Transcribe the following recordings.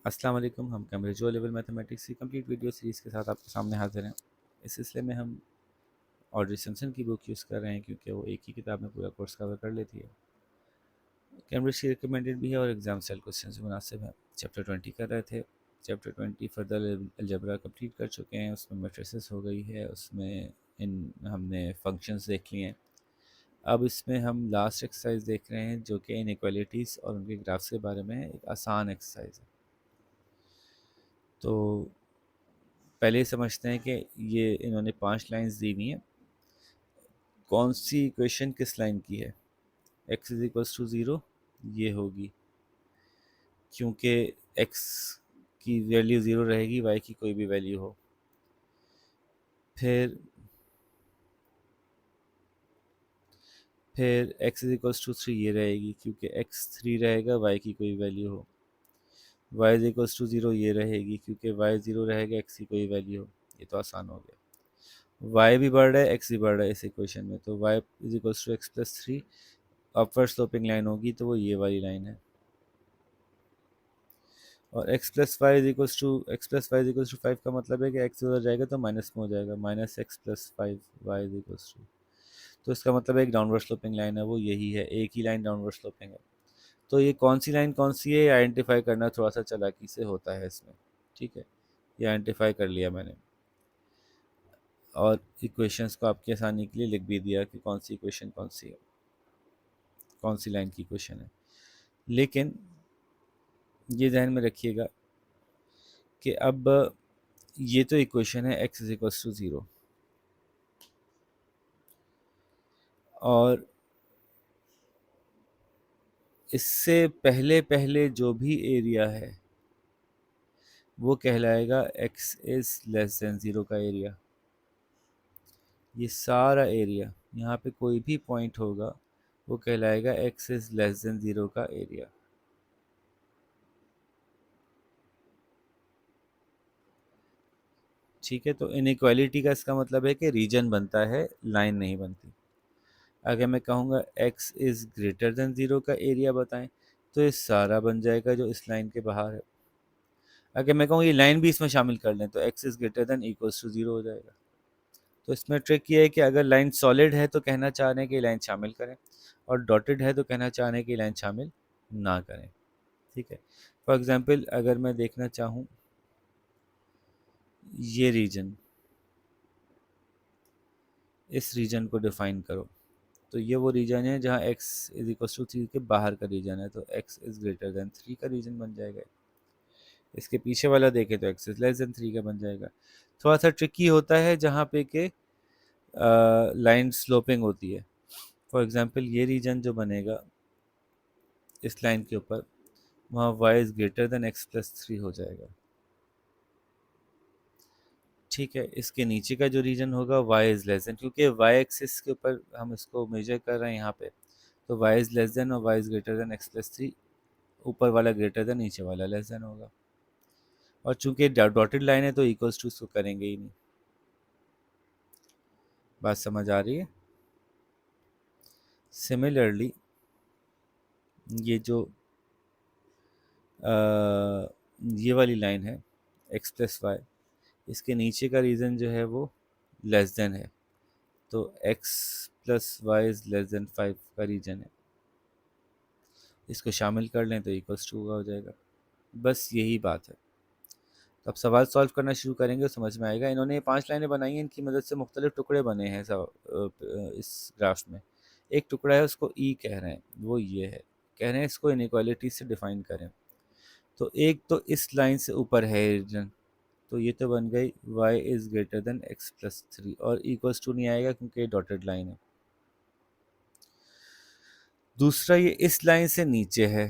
अस्सलाम वालेकुम। हम कैम्ब्रिज ओ लेवल मैथमेटिक्स की कंप्लीट वीडियो सीरीज़ के साथ आपके सामने हाजिर हैं। इस सिलसिले में हम ऑड्री सिम्पसन की बुक यूज़ कर रहे हैं क्योंकि वो एक ही किताब में पूरा कोर्स कवर कर लेती है। कैम्ब्रिज की रिकमेंडेड भी है और एग्जाम स्टाइल क्वेश्चन भी मुनासिब है। चैप्टर 20 कर रहे थे। चैप्टर 20 फर्दर अलजबरा कंप्लीट कर चुके हैं। उसमें मैट्रिसेस हो गई है, उसमें इन हमने फंक्शंस देख लिए हैं। अब इसमें हम लास्ट एक्सरसाइज देख रहे हैं जो कि इनइक्वालिटीज़ और उनके ग्राफ्स के बारे में है। एक आसान एक्सरसाइज है। तो पहले ही समझते हैं कि ये इन्होंने 5 लाइंस दी हुई हैं। कौन सी इक्वेशन किस लाइन की है? x is equals to zero ये होगी, क्योंकि x की वैल्यू ज़ीरो रहेगी, y की कोई भी वैल्यू हो। फिर x is equals to three ये रहेगी, क्योंकि x थ्री रहेगा, y की कोई वैल्यू हो। y is equals to zero ये रहेगी, क्योंकि y ज़ीरो रहेगा, x की कोई वैल्यू हो। ये तो आसान हो गया। y भी बढ़ रहा है, x भी बढ़ रहा है इस इक्वेशन में, तो y is equals to x plus three upward sloping line होगी, तो वो ये वाली लाइन है। और x plus y is equals to five का मतलब है कि x उधर जाएगा तो माइनस में हो जाएगा, minus x plus five y is equals to. तो इसका मतलब एक डाउनवर्ड स्लोपिंग लाइन है, वो यही है, एक ही लाइन डाउनवर्ड स्लोपिंग है। तो ये कौन सी लाइन कौन सी है आइडेंटिफाई करना थोड़ा सा चालाकी से होता है इसमें। ठीक है, ये आइडेंटिफाई कर लिया मैंने, और इक्वेशंस को आपकी आसानी के लिए लिख भी दिया कि कौन सी इक्वेशन कौन सी है, कौन सी लाइन की इक्वेशन है। लेकिन ये ध्यान में रखिएगा कि अब ये तो इक्वेशन है x is equals to zero, और इससे पहले पहले जो भी एरिया है वो कहलाएगा x is less then zero का एरिया। ये सारा एरिया, यहाँ पे कोई भी पॉइंट होगा वो कहलाएगा x is less then zero का एरिया। ठीक है, तो इनइक्वालिटी का इसका मतलब है कि रीजन बनता है, लाइन नहीं बनती। अगर मैं कहूँगा x is greater than zero का एरिया बताएं, तो ये सारा बन जाएगा जो इस लाइन के बाहर है। अगर मैं कहूँ ये लाइन भी इसमें शामिल कर लें, तो x is greater than equals to zero हो जाएगा। तो इसमें ट्रिक ये है कि अगर लाइन सॉलिड है तो कहना चाह रहे हैं कि लाइन शामिल करें, और डॉटेड है तो कहना चाह रहे हैं कि लाइन शामिल ना करें। ठीक है, फॉर एग्जांपल अगर मैं देखना चाहूँ ये रीजन, इस रीजन को डिफाइन करो, तो ये वो रीजन है जहाँ x is equal to three के बाहर का रीजन है, तो x is greater than three का रीजन बन जाएगा। इसके पीछे वाला देखें तो x is less than three का बन जाएगा। थोड़ा सा ट्रिकी होता है जहाँ पे के लाइन स्लोपिंग होती है। फॉर एग्जांपल ये रीजन जो बनेगा इस लाइन के ऊपर, वहाँ y is greater then x plus three हो जाएगा। ठीक है, इसके नीचे का जो रीजन होगा y इज़ लेस देन, क्योंकि y एक्सिस के ऊपर हम इसको मेजर कर रहे हैं यहाँ पे, तो y इज़ लेस देन और y is greater then x plus three, ऊपर वाला ग्रेटर देन नीचे वाला लेस देन होगा। और चूंकि डॉटेड लाइन है तो इक्वल्स टू इसको करेंगे ही नहीं। बात समझ आ रही है? सिमिलरली ये जो ये वाली लाइन है x प्लस वाई, इसके नीचे का रीज़न जो है वो लेस देन है, तो x plus y is less than five का रीजन है। इसको शामिल कर लें तो इक्वल्स टू हो जाएगा। बस यही बात है। तो अब सवाल सॉल्व करना शुरू करेंगे तो समझ में आएगा। इन्होंने ये 5 लाइनें बनाई हैं, इनकी मदद से मुख्तलिफ टुकड़े बने हैं इस ग्राफ में। एक टुकड़ा है उसको ई कह रहे हैं, वो ये है, कह रहे हैं इसको इनइक्वालिटी से डिफाइन करें। तो एक तो इस लाइन से ऊपर है रीजन, तो ये तो बन गई y is greater then x plus three, और इक्वल्स टू नहीं आएगा क्योंकि ये डॉटेड लाइन है। दूसरा ये इस लाइन से नीचे है,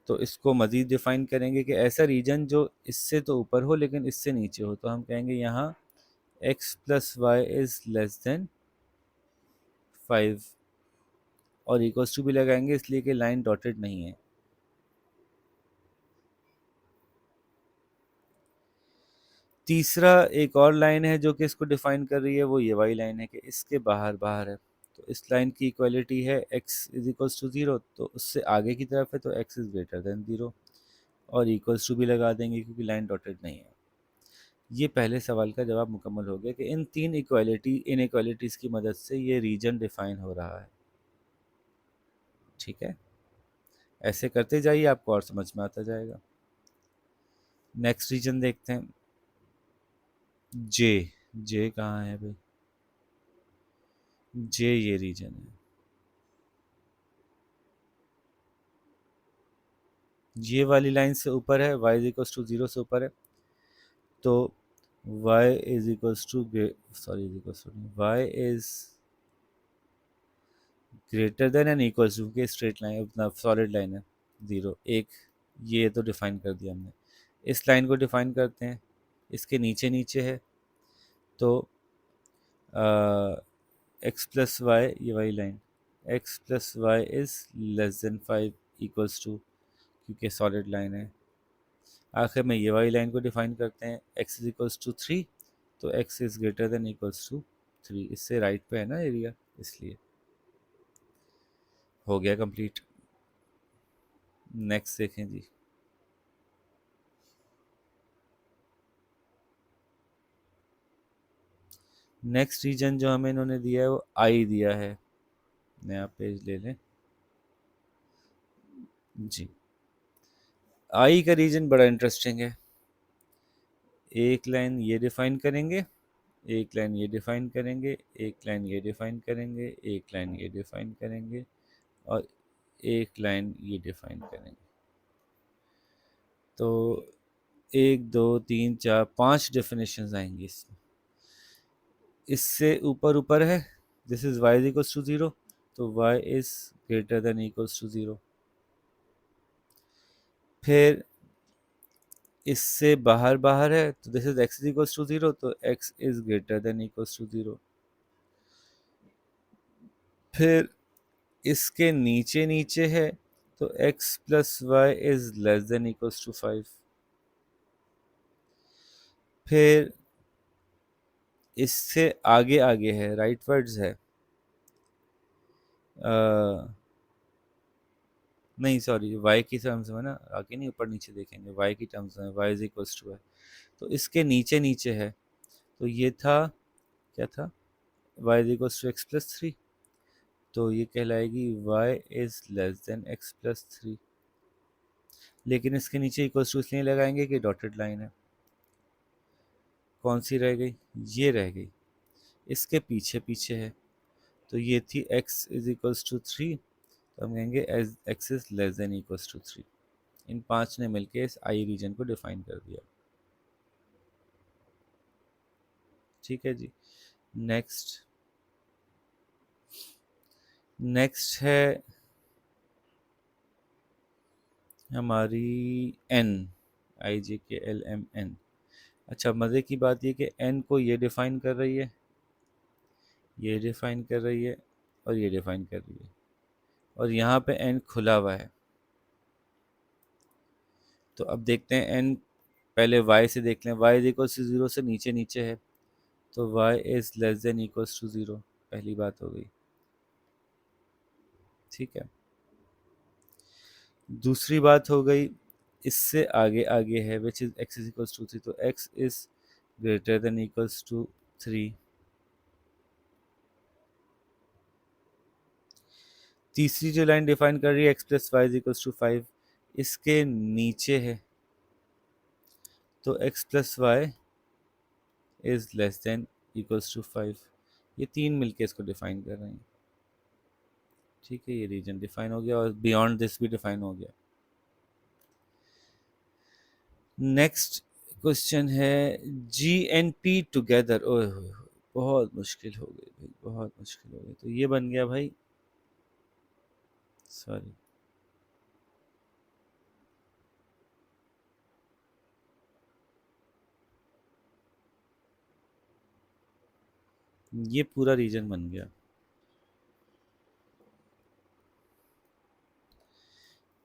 तो इसको मज़ीद डिफाइन करेंगे कि ऐसा रीजन जो इससे तो ऊपर हो लेकिन इससे नीचे हो, तो हम कहेंगे यहाँ x plus y is less than five, और इक्वल्स टू भी लगाएंगे इसलिए कि लाइन डॉटेड नहीं है। तीसरा एक और लाइन है जो कि इसको डिफाइन कर रही है, वो ये वाली लाइन है कि इसके बाहर बाहर है, तो इस लाइन की इक्वालिटी है x is equals to zero, तो उससे आगे की तरफ है तो x is greater than zero, और इक्वल्स टू भी लगा देंगे क्योंकि लाइन डॉटेड नहीं है। ये पहले सवाल का जवाब मुकम्मल हो गया कि इन तीन इनइक्वालिटीज़ की मदद से ये रीजन डिफाइन हो रहा है। ठीक है, ऐसे करते जाइए, आपको और समझ में आता जाएगा। नेक्स्ट रीजन देखते हैं। जे, जे कहाँ है भाई? जे ये रीजन है, ये वाली लाइन से ऊपर है, y इज इक्वल्स टू 0 से ऊपर है, तो y is equals to sorry is equals to y is greater than and equals to के स्ट्रेट लाइन अपना सॉलिड लाइन है 0 1, ये तो डिफाइन कर दिया हमने। इस लाइन को डिफाइन करते हैं, इसके नीचे नीचे है, तो एक्स प्लस वाई, ये वाली line, x plus y is less than 5 equals to, क्योंकि सॉलिड लाइन है। आखिर में ये वाली लाइन को डिफाइन करते हैं, x इज इक्वल्स टू 3, तो x is greater than equals to 3, इससे राइट पे है ना एरिया, इसलिए हो गया कंप्लीट। नेक्स्ट देखें जी। नेक्स्ट रीजन जो हमें इन्होंने दिया है वो आई दिया है, नया पेज ले लें जी। आई का रीजन बड़ा इंटरेस्टिंग है। एक लाइन ये डिफाइन करेंगे, एक लाइन ये डिफाइन करेंगे, एक लाइन ये डिफाइन करेंगे, एक लाइन ये डिफाइन करेंगे, और एक लाइन ये डिफाइन करेंगे। तो 1 2 3 4 5 डेफिनेशंस आएंगी इसमें। इससे ऊपर ऊपर है, this is y is equals to 0, तो y is greater than equals to 0। फिर इससे बाहर बाहर है, तो this is x is equals to 0, तो x is greater than equals to 0। फिर इसके नीचे नीचे है, तो x plus y is less than equals to 5। फिर इससे आगे आगे है, राइट वर्ड्स है, नहीं सॉरी y की टर्म्स में ना, आगे नहीं ऊपर नीचे देखेंगे, y की टर्म्स में y इज इक्वल्स टू है, तो इसके नीचे नीचे है, तो ये था, क्या था, y is equals to x plus 3, तो ये कहलाएगी y is less than x plus 3। लेकिन इसके नीचे इक्वल्स टू इसलिए लगाएंगे कि डॉटेड लाइन है। कौन सी रह गई? ये रह गई, इसके पीछे पीछे है, तो ये थी x इज इक्वल्स टू 3, तो हम कहेंगे as x is less than equals to 3। इन पांच ने मिलके इस आई रीजन को डिफाइन कर दिया। ठीक है जी। नेक्स्ट, नेक्स्ट है हमारी n, IJKLMN। अच्छा, मज़े की बात ये कि n को ये डिफाइन कर रही है, ये डिफाइन कर रही है, और ये डिफाइन कर रही है, और यहाँ पे n खुला हुआ है। तो अब देखते हैं n, पहले y से देख लें, y इज इक्वल टू 0 से नीचे नीचे है, तो y is less than equals to 0, पहली बात हो गई। ठीक है, दूसरी बात हो गई, इससे आगे आगे है, which is x is equals to 3, तो x is greater than equals to 3। तीसरी जो लाइन डिफाइन कर रही है x plus y is equals to 5, इसके नीचे है, तो x plus y is less than equals to 5। ये तीन मिलके इसको डिफाइन कर रहे हैं। ठीक है, ये रीजन डिफाइन हो गया, और बियॉन्ड दिस भी डिफाइन हो गया। नेक्स्ट क्वेश्चन है GNP टुगेदर। ओए होए होए, बहुत मुश्किल हो गई भाई, बहुत मुश्किल हो गई। तो ये बन गया भाई, सॉरी, ये पूरा रीजन बन गया।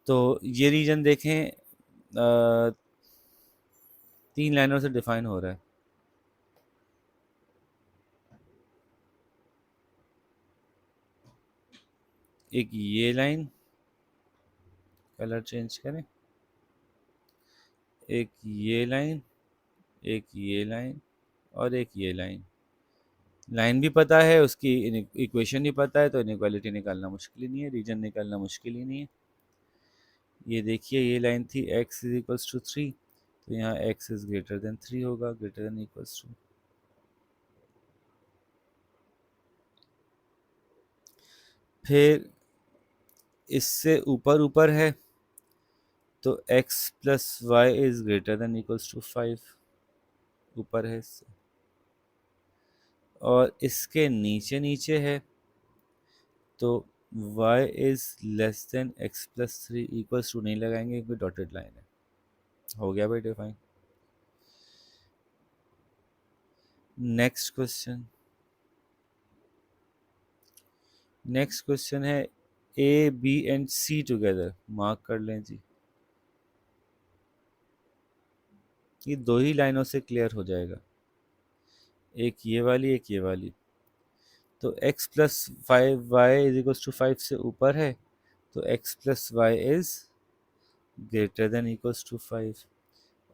तो ये रीजन देखें, तीन लाइनों से डिफाइन हो रहा है। एक ये लाइन, कलर चेंज करें, एक ये लाइन, एक ये लाइन और एक ये लाइन। लाइन भी पता है, उसकी इक्वेशन भी पता है, तो इनइक्वालिटी निकालना मुश्किल ही नहीं है, रीजन निकालना मुश्किल ही नहीं है। ये देखिए ये लाइन थी x इज इक्वल्स टू 3, तो यहाँ x इज ग्रेटर देन 3 होगा, ग्रेटर देन इक्वल्स टू। फिर इससे ऊपर ऊपर है तो x plus y is greater than equals to 5, ऊपर है इससे। और इसके नीचे नीचे है तो y is less than x plus 3, equals to नहीं लगाएंगे क्योंकि डॉटेड लाइन है। हो गया भाई define. Next question, next question है A B and C together, mark कर लें जी। ये दो ही लाइनों से क्लियर हो जाएगा, एक ये वाली एक ये वाली। तो x प्लस 5y इज इक्वल्स टू 5 से ऊपर है तो x plus y is greater than equals to 5,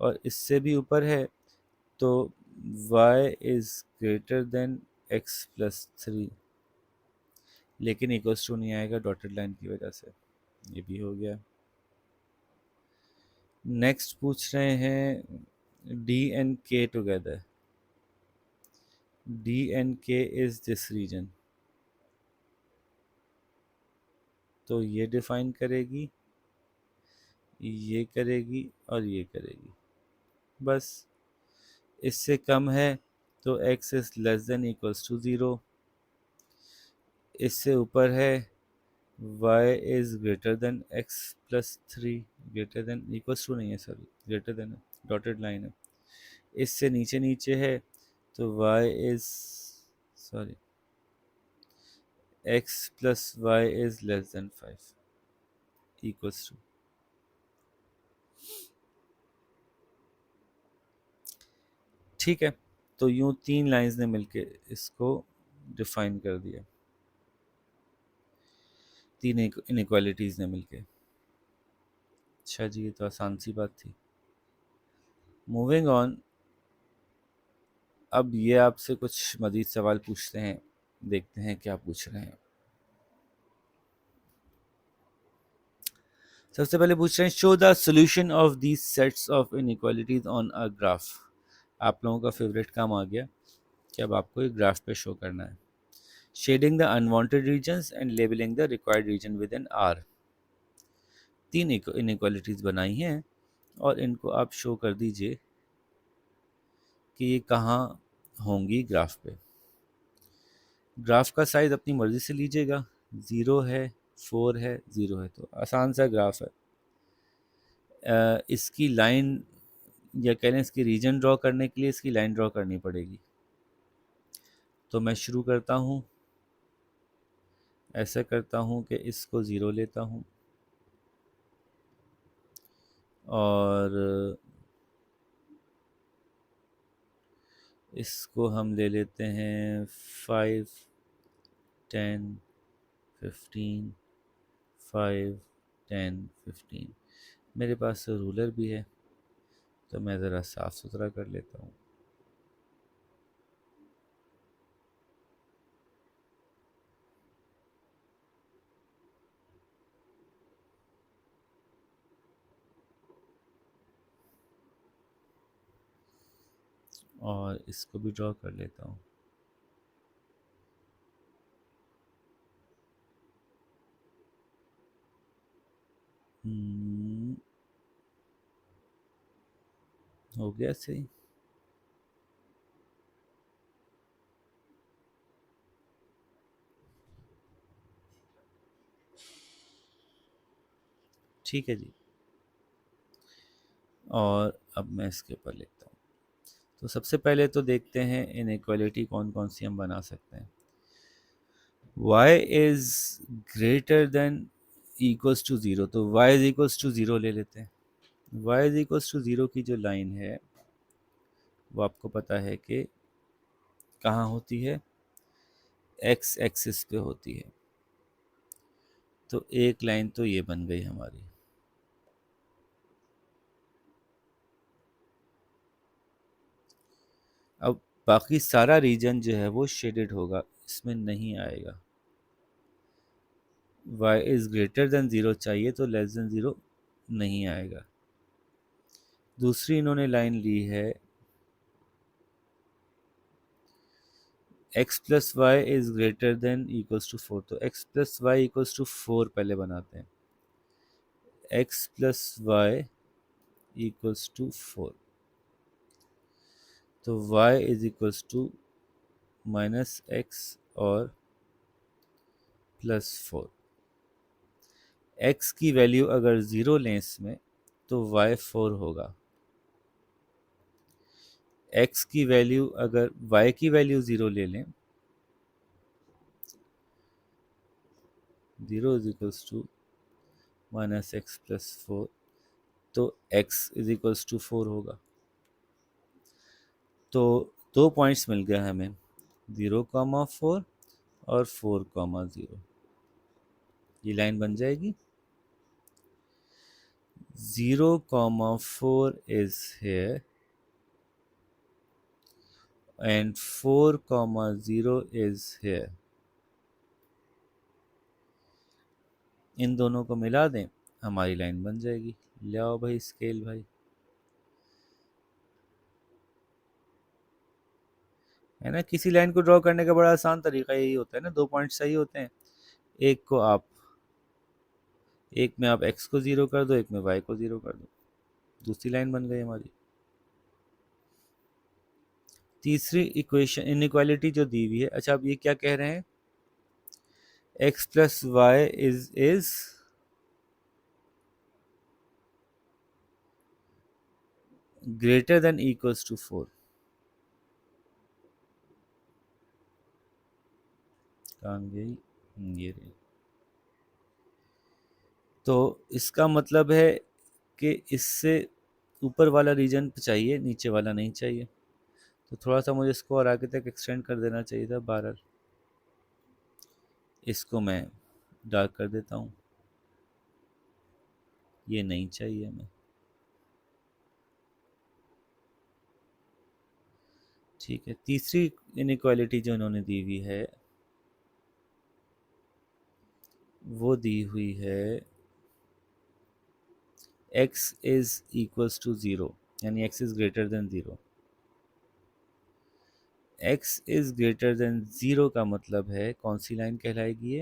और इससे भी ऊपर है तो y is greater than x plus 3, लेकिन इक्वल्स टू नहीं आएगा डॉटेड लाइन की वजह से। ये भी हो गया। नेक्स्ट पूछ रहे हैं d and k together, d and k is this region, तो ये डिफाइन करेगी, ये करेगी और ये करेगी। बस इससे कम है तो x is less than equals to 0, इससे ऊपर है y is greater than x plus 3, greater than equals to नहीं है sorry, greater than dotted line है। इससे नीचे नीचे है तो y is sorry x plus y is less than 5 equals to. ठीक है, तो यूं तीन लाइंस ने मिलके इसको डिफाइन कर दिया, तीन इनइक्वालिटीज ने मिलके। अच्छा जी, ये तो आसान सी बात थी। मूविंग ऑन, अब ये आपसे कुछ मज़ीद सवाल पूछते हैं, देखते हैं क्या पूछ रहे हैं। सबसे पहले पूछ रहे हैं show the solution of these sets of inequalities on a graph. आप लोगों का फेवरेट काम आ गया कि अब आपको एक ग्राफ पे शो करना है। Shading the unwanted regions and labelling the required region with an R. तीन इनइक्वालिटीज बनाई हैं और इनको आप शो कर दीजिए कि ये कहाँ होंगी ग्राफ पे। ग्राफ का साइज अपनी मर्जी से लीजिएगा, 0 है, 4 है, 0 है, तो आसान सा ग्राफ है। इसकी लाइन या कह लें इसकी रीजन ड्रॉ करने के लिए इसकी लाइन ड्रॉ करनी पड़ेगी। तो मैं शुरू करता हूँ, ऐसा करता हूँ कि इसको 0 लेता हूँ और इसको हम ले लेते हैं 5, 10, 15, 5, 10, 15। मेरे पास रूलर भी है तो मैं ज़रा साफ़ सुथरा कर लेता हूँ। और इसको भी ड्रॉ कर लेता हूँ। हो गया सही। ठीक है जी, और अब मैं इसके ऊपर लिखता हूँ। तो सबसे पहले तो देखते हैं इनइक्वालिटी कौन कौन सी हम बना सकते हैं। y is greater than equals to 0, तो y इज इक्वल्स टू 0 ले लेते हैं। y इज इक्वल्स टू 0 की जो लाइन है वो आपको पता है कि कहाँ होती है, x एक्सिस पे होती है। तो एक लाइन तो ये बन गई हमारी। अब बाकी सारा रीजन जो है वो शेडेड होगा, इसमें नहीं आएगा। y is greater than zero चाहिए तो लेस देन ज़ीरो नहीं आएगा। दूसरी इन्होंने लाइन ली है x plus y is greater than equals to four, तो x plus y equals to four पहले बनाते हैं। x plus y equals to four, तो y is equals to minus x और प्लस फोर। x की value अगर zero लें इसमें तो y फोर होगा। x की वैल्यू अगर y की वैल्यू ज़ीरो ले लें, zero is equals to minus x plus four, तो x is equals to four होगा। तो दो पॉइंट्स मिल गए हमें, ज़ीरो कॉमा फोर और फोर कॉमा ज़ीरो। ये लाइन बन जाएगी। Zero comma four is here and four comma zero is here. इन दोनों को मिला दें, हमारी लाइन बन जाएगी। ले आओ भाई स्केल भाई, है ना। किसी लाइन को ड्रॉ करने का बड़ा आसान तरीका यही होता है ना, दो पॉइंट सही होते हैं, एक को आप, एक में आप x को ज़ीरो कर दो, एक में y को ज़ीरो कर दो, दूसरी लाइन बन गई हमारी। तीसरी इक्वेशन इनइक्वालिटी जो दी हुई है, अच्छा अब ये क्या कह रहे हैं, x plus y is greater than equals to four. कहाँ गई, ये रही। तो इसका मतलब है कि इससे ऊपर वाला रीजन चाहिए, नीचे वाला नहीं चाहिए। तो थोड़ा सा मुझे इसको और आगे तक एक्सटेंड कर देना चाहिए था 12। इसको मैं डार्क कर देता हूँ, ये नहीं चाहिए हमें। ठीक है, तीसरी इनइक्वालिटी जो इन्होंने दी हुई है वो दी हुई है x is equals to zero, यानी x is greater than zero. x is greater than zero का मतलब है कौन सी लाइन कहलाएगी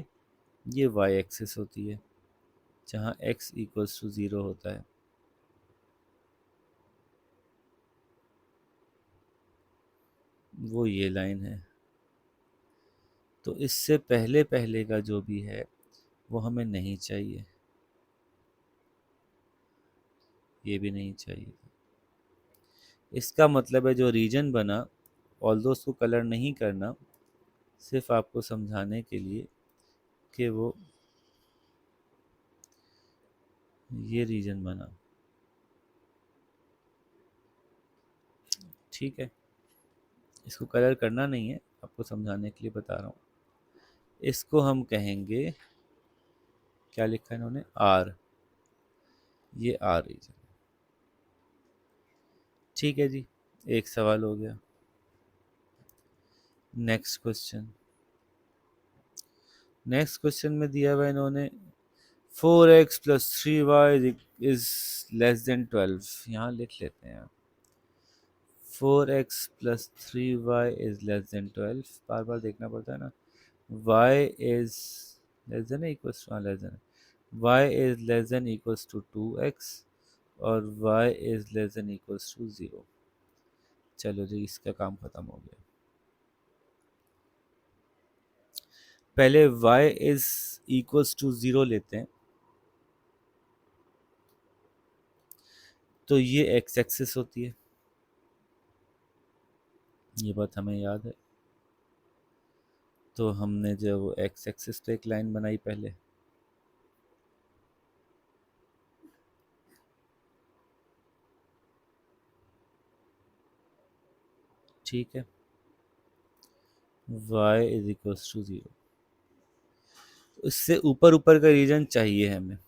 ये y एक्सिस होती है, जहाँ x इक्वल्स टू ज़ीरो होता है। वो ये लाइन है। तो इससे पहले पहले का जो भी है वो हमें नहीं चाहिए, ये भी नहीं चाहिए। इसका मतलब है जो रीजन बना, ऑल्दो उसको कलर नहीं करना, सिर्फ आपको समझाने के लिए कि वो ये रीजन बना। ठीक है, इसको कलर करना नहीं है, आपको समझाने के लिए बता रहा हूँ। इसको हम कहेंगे, क्या लिखा है इन्होंने, आर, ये आर रीजन। ठीक है जी, एक सवाल हो गया। नेक्स्ट क्वेश्चन, नेक्स्ट क्वेश्चन में दिया हुआ इन्होंने 4x plus 3y is less than 12। यहाँ लिख लेते हैं 4x plus 3y is less than 12, बार बार देखना पड़ता है ना। y is less than equals to, less than, y is less than equals to 2x और y is less than equals to 0। चलो जी, इसका काम खत्म हो गया। पहले y इज इक्वल्स टू 0 लेते हैं, तो ये x एक्सिस होती है, ये बात हमें याद है। तो हमने जब x एक्सिस पे एक लाइन बनाई पहले, ठीक है, y इज इक्वल्स टू 0। इससे ऊपर ऊपर का रीजन चाहिए हमें,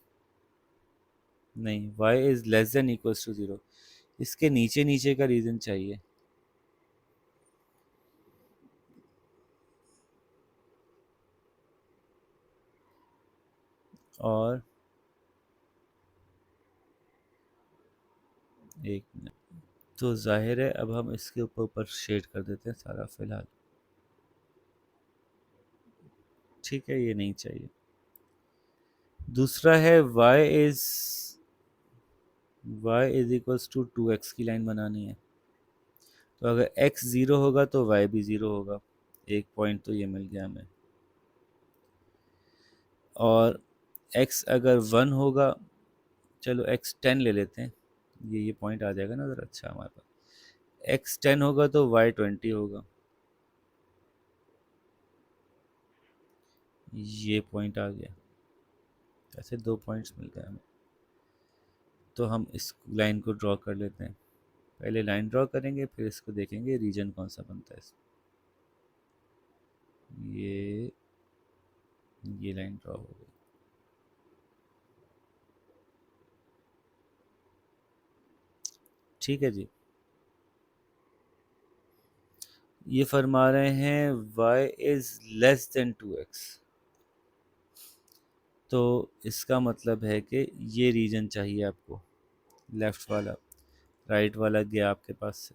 नहीं, y is less than equals to 0, इसके नीचे नीचे का रीजन चाहिए। और एक मिनट, तो जाहिर है अब हम इसके ऊपर ऊपर शेड कर देते हैं सारा फिलहाल। ठीक है, ये नहीं चाहिए। दूसरा है y इक्वल्स टू 2x की लाइन बनानी है। तो अगर x ज़ीरो होगा तो y भी ज़ीरो होगा। एक पॉइंट तो ये मिल गया हमें। और x अगर 1 होगा, चलो x 10 ले लेते हैं, ये पॉइंट आ जाएगा ना ज़रा अच्छा हमारे पास। x 10 होगा तो y 20 होगा, ये पॉइंट आ गया। ऐसे दो पॉइंट्स मिल गए हमें। तो हम इस लाइन को ड्रॉ कर लेते हैं। पहले लाइन ड्रॉ करेंगे, फिर इसको देखेंगे रीजन कौन सा बनता है ये ये लाइन ड्रॉ हो गई। ठीक है जी। ये फरमा रहे हैं y is less then 2x, तो इसका मतलब है कि ये रीजन चाहिए आपको, लेफ्ट वाला। राइट वाला गया आपके पास से,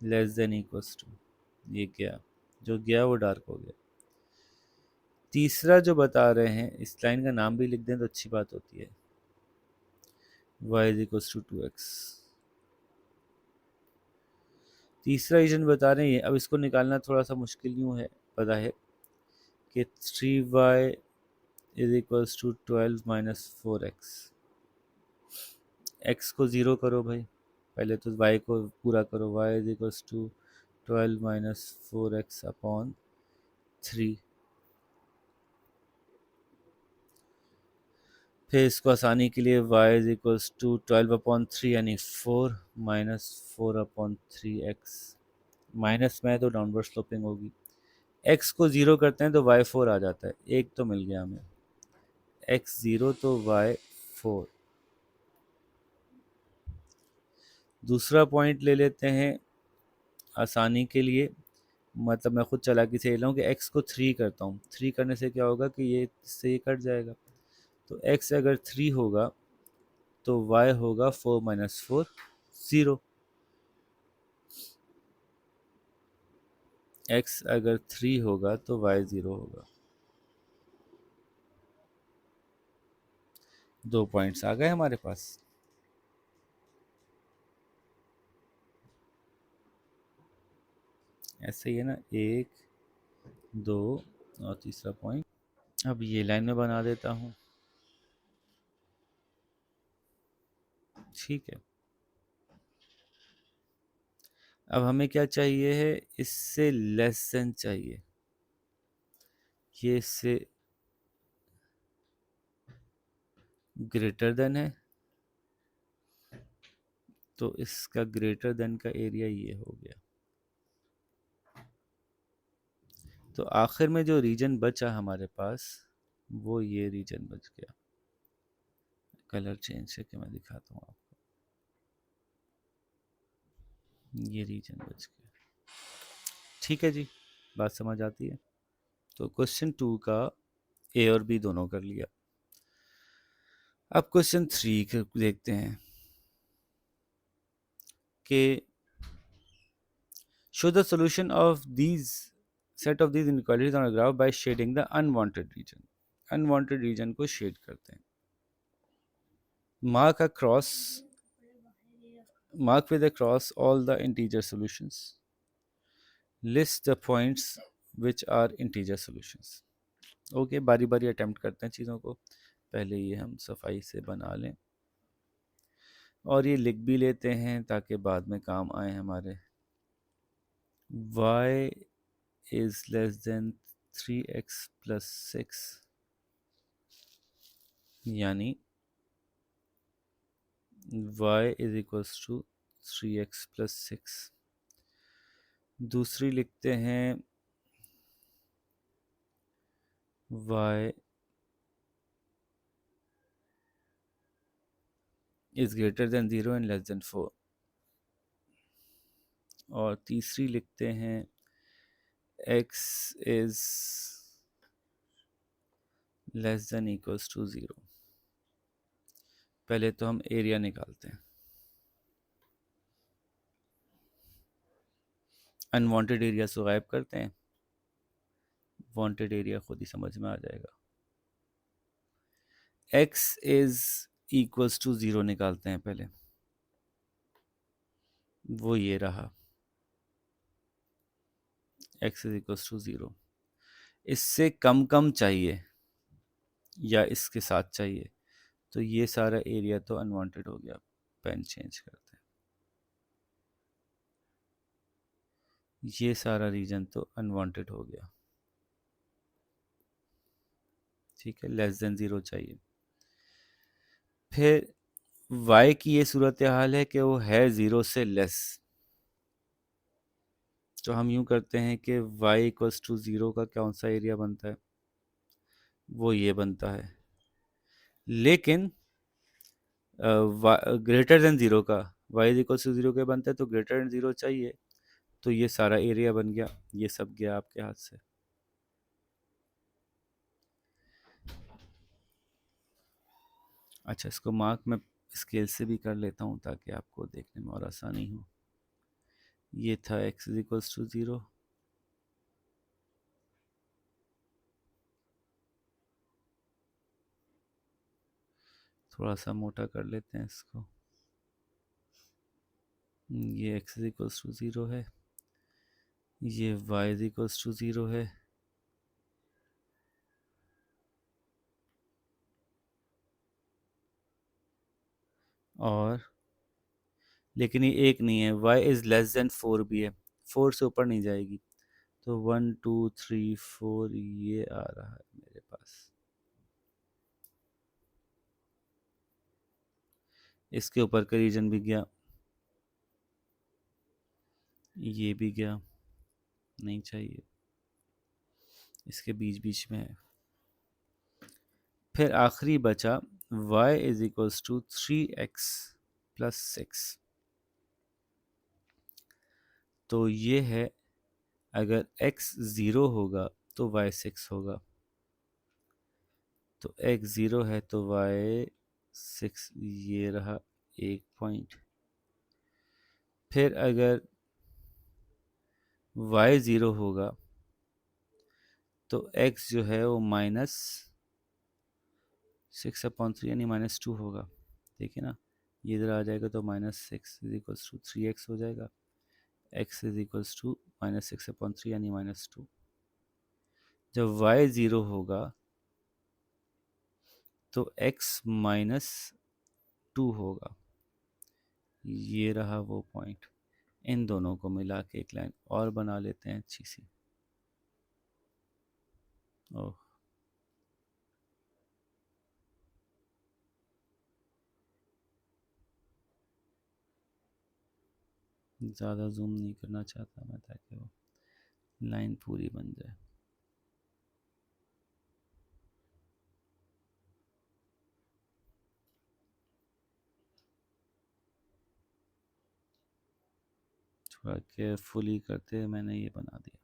लेस देन इक्वल्स टू, ये गया, जो गया वो डार्क हो गया। तीसरा जो बता रहे हैं, इस लाइन का नाम भी लिख दें तो अच्छी बात होती है, y is equals to 2x। तीसरा रीजन बता रहे हैं, अब इसको निकालना थोड़ा सा मुश्किल यूँ है, पता है कि 3y is equals to 12 minus 4x। x को ज़ीरो करो भाई, पहले तो y को पूरा करो, y is equals to 12 minus 4x upon 3। फिर इसको आसानी के लिए y is equals to 12 upon 3 यानी 4 माइनस 4 अपॉन 3x। माइनस में है तो डाउनवर्ड स्लोपिंग होगी। x को ज़ीरो करते हैं तो y 4 आ जाता है, एक तो मिल गया हमें। x ज़ीरो तो y 4। दूसरा पॉइंट ले लेते हैं आसानी के लिए, मतलब मैं खुद चालाकी से ले रहा हूँ कि x को 3 करता हूँ। 3 करने से क्या होगा कि ये इससे ये कट जाएगा। तो x अगर 3 होगा तो y होगा 4 माइनस 4 0। x अगर 3 होगा तो y 0 होगा। दो पॉइंट्स आ गए हमारे पास। ऐसे ही है ना, एक, दो और तीसरा पॉइंट। अब ये लाइन में बना देता हूँ। ठीक है, अब हमें क्या चाहिए है, इससे लेस देन चाहिए। ये इससे ग्रेटर देन है, तो इसका ग्रेटर देन का एरिया ये हो गया। तो आखिर में जो रीजन बचा हमारे पास, वो ये रीजन बच गया। कलर चेंज करके मैं दिखाता हूँ आपको। ये रीजन बच गया। ठीक है जी, बात समझ आती है। तो क्वेश्चन 2 का ए और बी दोनों कर लिया। अब क्वेश्चन 3 देखते हैं कि show the solution of these set of these inequalities on a graph by shading the unwanted region. Unwanted region को शेड करते हैं। Mark a cross, mark with a cross all the integer solutions, list the points which are integer solutions। Okay, बारी बारी attempt करते हैं चीज़ों को। पहले ये हम सफाई से बना लें और ये लिख भी लेते हैं ताकि बाद में काम आए हमारे। y is less than 3x plus 6, यानी y is equals to 3x plus 6। दूसरी लिखते हैं y is greater than 0 and less than 4। और तीसरी लिखते हैं x is less than equals to zero. पहले तो हम एरिया निकालते हैं। अनवांटेड एरिया को गायब करते हैं, वांटेड एरिया खुद ही समझ में आ जाएगा। x is equals to zero निकालते हैं पहले, वो ये रहा, x is equals to zero. इससे कम कम चाहिए या इसके साथ चाहिए, तो ये सारा एरिया तो अनवांटेड हो गया। पेन चेंज करते हैं, ये सारा रीजन तो अनवांटेड हो गया। ठीक है, लेस देन ज़ीरो चाहिए। फिर y की ये सूरत हाल है कि वो है ज़ीरो से लेस, तो हम यूं करते हैं कि y इक्वल्स टू ज़ीरो का कौन सा एरिया बनता है, वो ये बनता है। लेकिन ग्रेटर देन ज़ीरो का y is equals to zero के बनता है, तो ग्रेटर देन ज़ीरो चाहिए, तो ये सारा एरिया बन गया, ये सब गया आपके हाथ से। अच्छा, इसको मार्क मैं स्केल से भी कर लेता हूँ ताकि आपको देखने में और आसानी हो। ये था x is equals to zero, थोड़ा सा मोटा कर लेते हैं इसको। ये x is equals to zero है, ये y is equals to zero है, और लेकिन ये एक नहीं है, y is less than four भी है, फोर से ऊपर नहीं जाएगी, तो वन टू थ्री फोर ये आ रहा है मेरे पास। इसके ऊपर का रीजन भी गया, ये भी गया, नहीं चाहिए, इसके बीच बीच में है। फिर आखिरी बचा y is equals to three x plus six, तो ये है, अगर x ज़ीरो होगा तो y सिक्स होगा, तो x ज़ीरो है तो y सिक्स, ये रहा एक पॉइंट। फिर अगर y ज़ीरो होगा तो x जो है वो माइनस सिक्स अपॉन थ्री यानी माइनस टू होगा। देखिए ना, ये इधर आ जाएगा तो minus six is equals to three x हो जाएगा, x is equals to minus six upon three यानी माइनस टू। जब y ज़ीरो होगा तो x माइनस टू होगा, ये रहा वो पॉइंट। इन दोनों को मिला के एक लाइन और बना लेते हैं अच्छी सी। ओह, ज़्यादा जूम नहीं करना चाहता मैं ताकि वो लाइन पूरी बन जाए। थोड़ा केयरफुली करते हुए मैंने ये बना दिया।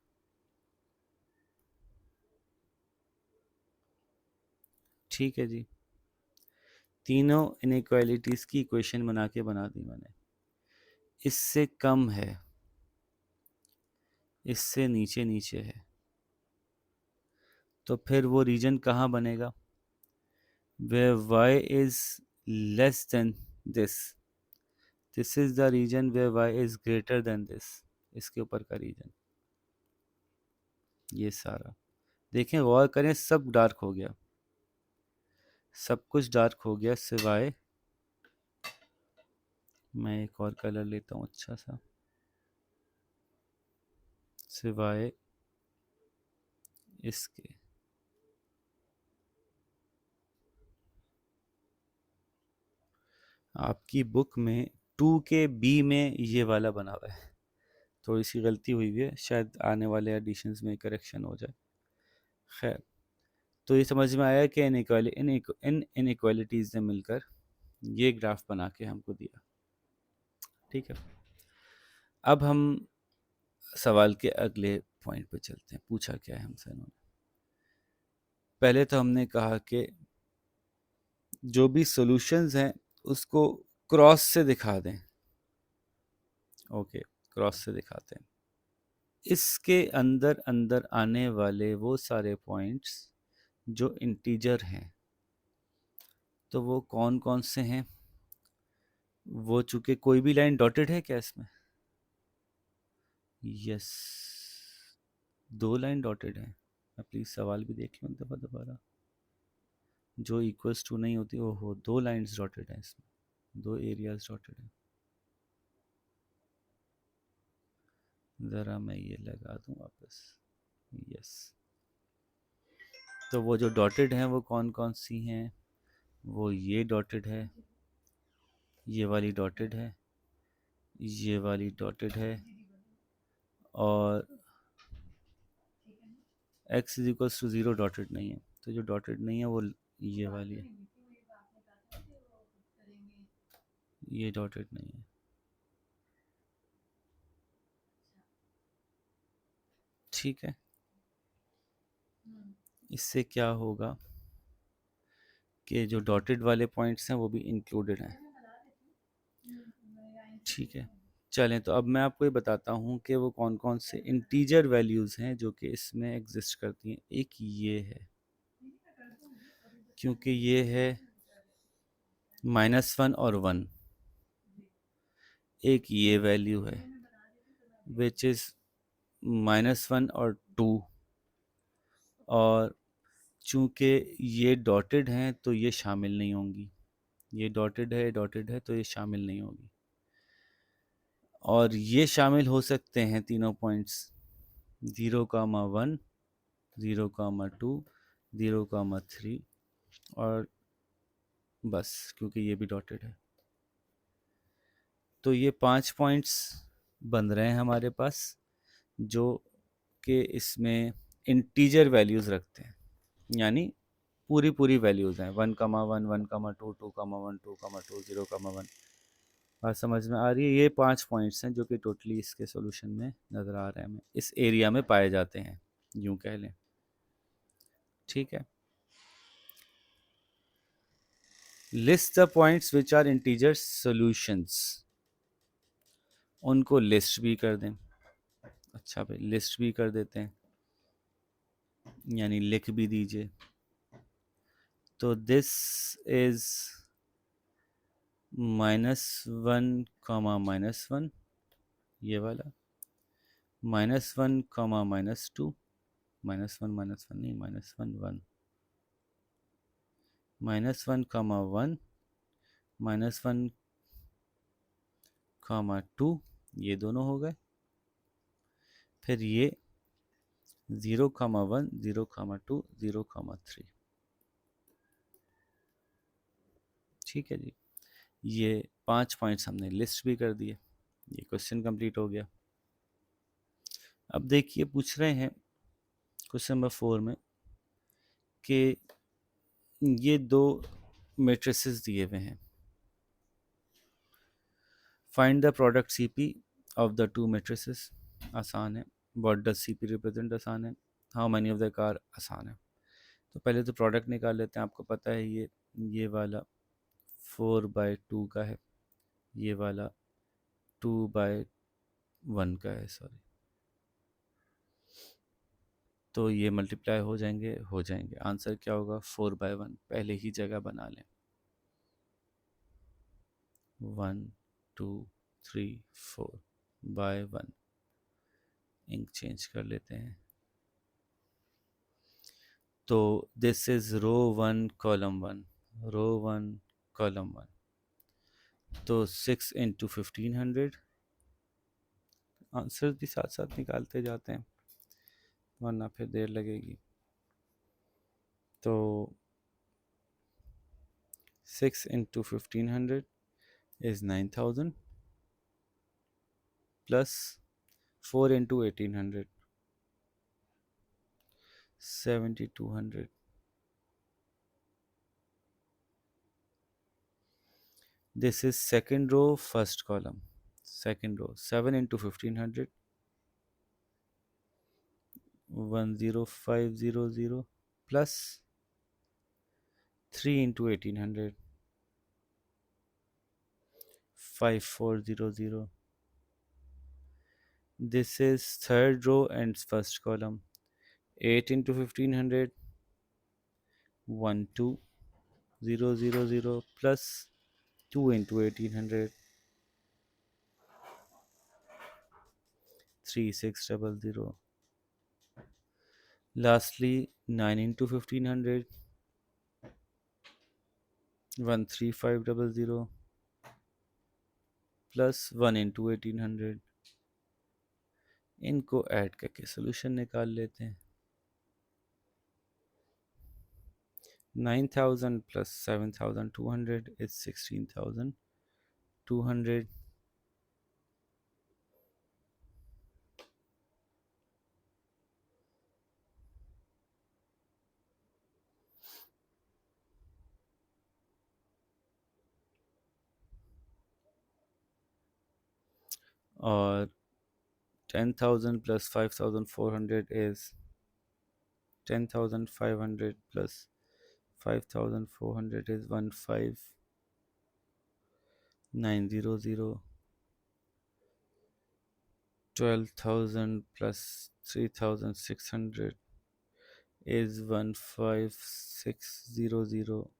ठीक है जी, तीनों इनइक्वालिटीज़ की इक्वेशन बना दी मैंने। इससे कम है, इससे नीचे नीचे है, तो फिर वो रीजन कहाँ बनेगा, where y is less than this, this is the region where y is greater than this, इसके ऊपर का रीजन। ये सारा देखें, गौर करें, सब डार्क हो गया, सब कुछ डार्क हो गया सिवाय, मैं एक और कलर लेता हूँ अच्छा सा, सिवाय इसके। आपकी बुक में टू के बी में ये वाला बना हुआ है, थोड़ी सी गलती हुई है, शायद आने वाले एडिशंस में करेक्शन हो जाए। खैर, तो ये समझ में आया कि इन इनइक्वालिटीज़ ने मिलकर ये ग्राफ बना के हमको दिया। ठीक है, अब हम सवाल के अगले पॉइंट पे चलते हैं। पूछा क्या है हमसे इन्होंने, पहले तो हमने कहा कि जो भी सॉल्यूशंस हैं उसको क्रॉस से दिखा दें। ओके, क्रॉस से दिखाते हैं। इसके अंदर अंदर आने वाले वो सारे पॉइंट्स जो इंटीजर हैं, तो वो कौन कौन से हैं? वो चूंकि कोई भी लाइन डॉटेड है क्या इसमें? यस, दो लाइन डॉटेड है। प्लीज़ सवाल भी देख लो दफ़ा दोबारा। जो इक्वल्स टू नहीं होती वो हो, दो लाइंस डॉटेड हैं इसमें, दो एरियाज डॉटेड हैं। ज़रा मैं ये लगा दूं वापस। यस, तो वो जो डॉटेड हैं वो कौन कौन सी हैं? वो ये डॉटेड है, ये वाली डॉटेड है, ये वाली डॉटेड है, और x is equals to 0 dotted नहीं है। तो जो डॉटेड नहीं है वो ये वाली है, ये डॉटेड नहीं है। ठीक है, इससे क्या होगा कि जो डॉटेड वाले पॉइंट्स हैं वो भी इंक्लूडेड हैं। ठीक है, चलें, तो अब मैं आपको ये बताता हूँ कि वो कौन कौन से इंटीजर वैल्यूज़ हैं जो कि इसमें एग्जिस्ट करती हैं। एक ये है, क्योंकि ये है -1 और 1। एक ये वैल्यू है विच इज़ -1 और 2, और चूंकि ये डॉटेड हैं तो ये शामिल नहीं होंगी। ये डॉटेड है तो ये शामिल नहीं होगी। और ये शामिल हो सकते हैं तीनों पॉइंट्स, 0,1, 0,2, 0,3, और बस, क्योंकि ये भी डॉटेड है। तो ये 5 पॉइंट्स बन रहे हैं हमारे पास, जो कि इसमें इंटीजर वैल्यूज़ रखते हैं, यानी पूरी पूरी वैल्यूज़ हैं, 1,1, 1,2, 2,1, 2,2, 0,1। बात समझ में आ रही है? ये 5 पॉइंट्स हैं जो कि टोटली इसके सॉल्यूशन में नज़र आ रहे हैं, हमें इस एरिया में पाए जाते हैं, यूँ कह लें। ठीक है, list the points which are integer solutions. उनको लिस्ट भी कर दें। अच्छा भाई, लिस्ट भी कर देते हैं, यानी लिख भी दीजिए। तो दिस इज -1, -1, ये वाला, -1, -2, -1, -1 नहीं, -1, 1, -1, -1, -1, -2, ये दोनों हो गए। फिर ये 0,1, 0,2, 0,3। ठीक है जी, ये 5 पॉइंट्स हमने लिस्ट भी कर दिए। ये क्वेश्चन कंप्लीट हो गया। अब देखिए, पूछ रहे हैं क्वेश्चन नंबर 4 में कि ये दो मैट्रिसेस दिए हुए हैं, find the product CP of the two matrices. आसान है। What does CP represent? आसान है। How many of the car? आसान है। तो पहले तो प्रोडक्ट निकाल लेते हैं। आपको पता है ये वाला 4/2 का है, ये वाला 2/1 का है, सॉरी। तो ये मल्टीप्लाई हो जाएंगे। आंसर क्या होगा? 4/1 पहले ही जगह बना लें। 1, 2, 3, 4/1। इंक चेंज कर लेते हैं। तो this is row 1 column 1, row 1 column 1। तो 6 इंटू 1500। आंसर भी साथ साथ निकालते जाते हैं वरना फिर देर लगेगी। तो 6 into 1500 is 9000, plus 4 into 1800 7200। This is second row, first column. Second row, 7 into 1500, 10500, plus 3 into 1800, 5400. This is third row and first column. 8 into 1500, 12000 plus 2 into 1800, 3600. Lastly, 9 into 1500, 13500 plus 1 into 1800. इनको ऐड करके सोल्यूशन निकाल लेते हैं. 9000 plus 7200 is 16200. और 10,000 plus 5,400 is 10,500 plus 5,400 is 15,900. 12,000 plus 3,600 is 15,600.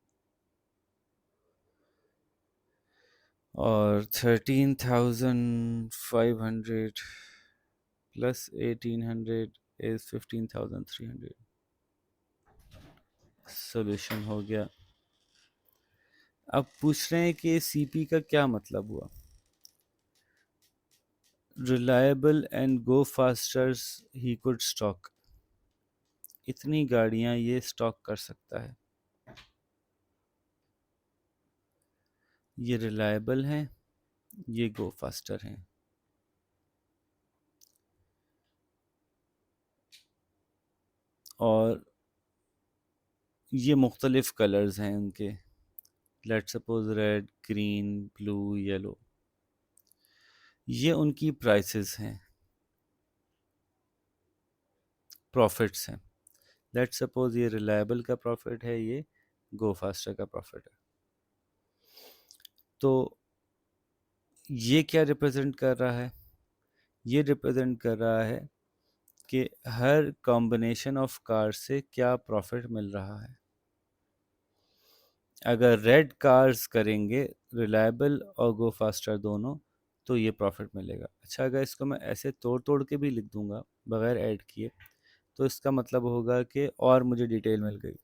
और 13,500 plus 1,800 is 15,300. Solution हो गया. अब पूछ रहे हैं कि सीपी का क्या मतलब हुआ. Reliable and go fosters he could stock. इतनी गाड़ियां ये स्टॉक कर सकता है. ये रिलायबल हैं, ये गो फास्टर हैं. और ये मुख्तलिफ कलर्स हैं उनके. Let's suppose red, green, blue, yellow. ये उनकी प्राइसेस हैं, प्रॉफिट्स हैं. लेट्स सपोज ये रिलायबल का प्रॉफिट है, ये गो फास्टर का प्रॉफिट है. तो ये क्या रिप्रेजेंट कर रहा है. ये रिप्रेजेंट कर रहा है कि हर कॉम्बिनेशन ऑफ कार से क्या प्रॉफिट मिल रहा है. अगर रेड कार्स करेंगे, रिलायबल और गो फास्टर दोनों, तो ये प्रॉफिट मिलेगा. अच्छा, अगर इसको मैं ऐसे तोड़ तोड़ के भी लिख दूंगा बगैर ऐड किए, तो इसका मतलब होगा कि और मुझे डिटेल मिल गई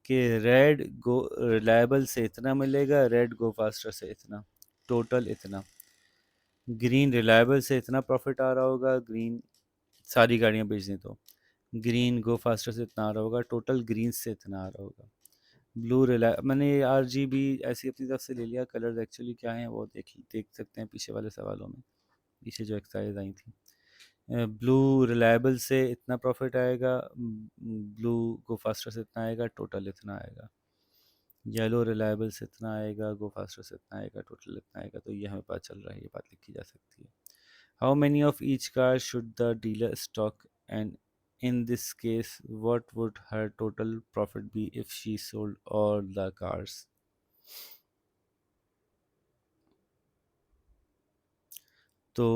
कि रेड गो रिलायबल से इतना मिलेगा, रेड गो फास्टर से इतना, टोटल इतना. ग्रीन रिलायबल से इतना प्रॉफिट आ रहा होगा, ग्रीन सारी गाड़ियां बेच दें तो. ग्रीन गो फास्टर से इतना आ रहा होगा, टोटल ग्रीन से इतना आ रहा होगा. ब्लू रिलाय मैंने आर जी बी ऐसी अपनी तरफ से ले लिया. कलर्स एक्चुअली क्या हैं वो देख सकते हैं पीछे वाले सवालों में, पीछे जो एक्सरसाइज आई थी. ब्लू रिलायबल से इतना प्रॉफिट आएगा, ब्लू गो फास्टर से इतना आएगा, टोटल इतना आएगा. येलो रिलायबल से इतना आएगा, गो फास्टर से इतना आएगा, टोटल इतना आएगा. तो ये हमें पता चल रहा है, ये बात लिखी जा सकती है. How many of each car should the dealer stock, and in this case what would her total profit be if she sold all the cars. तो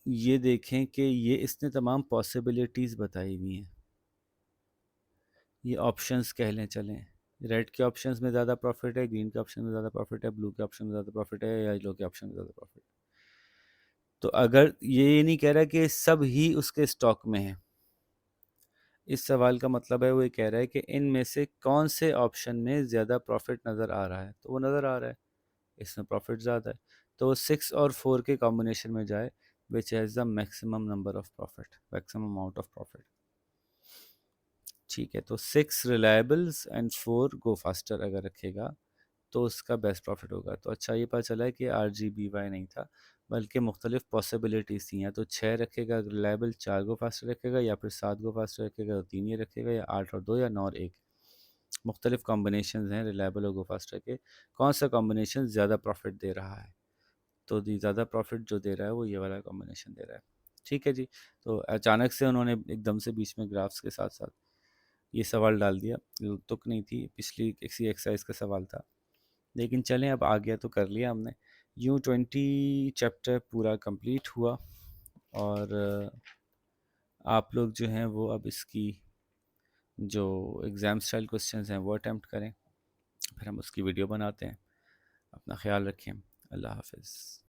ये देखें कि ये इसने तमाम पॉसिबिलिटीज़ बताई हुई हैं. ये ऑप्शंस कह लें चलें. रेड के ऑप्शंस में ज़्यादा प्रॉफिट है, ग्रीन के ऑप्शन में ज़्यादा प्रॉफिट है, ब्लू के ऑप्शन में ज़्यादा प्रॉफिट है, या येलो के ऑप्शन में ज़्यादा प्रॉफिट. तो अगर ये नहीं कह रहा कि सब ही उसके स्टॉक में है, इस सवाल का मतलब है वो ये कह रहा है कि इनमें से कौन से ऑप्शन में ज़्यादा प्रॉफिट नज़र आ रहा है. तो वो नज़र आ रहा है, इसमें प्रॉफिट ज़्यादा है, तो वो 6 और 4 के कॉम्बिनेशन में जाए, which has the maximum number of profit, maximum amount of profit. ठीक है, तो 6 रिलायबल्स एंड 4 गो फास्टर अगर रखेगा तो उसका बेस्ट प्रॉफिट होगा. तो अच्छा ये पता चला है कि आर जी बी वाई नहीं था, बल्कि मुख्तलिफ पॉसिबिलिटीज़ थी. या तो 6 रखेगा रिलायबल, 4 गो फास्टर रखेगा, या फिर 7 गो फास्टर रखेगा तो 3 ये रखेगा, या 8 और 2, या 9 और 1. मुख्तलिफ कॉम्बिनेशन हैं रिलायबल और गो फास्टर के. कौन सा कॉम्बिनेशन ज़्यादा प्रॉफिट दे रहा है. तो ज़्यादा प्रॉफिट जो दे रहा है वो ये वाला कॉम्बिनेशन दे रहा है. ठीक है जी. तो अचानक से उन्होंने एकदम से बीच में ग्राफ्स के साथ साथ ये सवाल डाल दिया, तुक नहीं थी, पिछली किसी एक्सरसाइज का सवाल था, लेकिन चलें अब आ गया तो कर लिया हमने। यूँ 20 चैप्टर पूरा कंप्लीट हुआ, और आप लोग जो हैं वो अब इसकी जो एग्ज़ाम स्टाइल क्वेश्चंस हैं वो अटैम्प्ट करें, फिर हम उसकी वीडियो बनाते हैं। अपना ख्याल रखें। अल्लाह हाफ़िज़।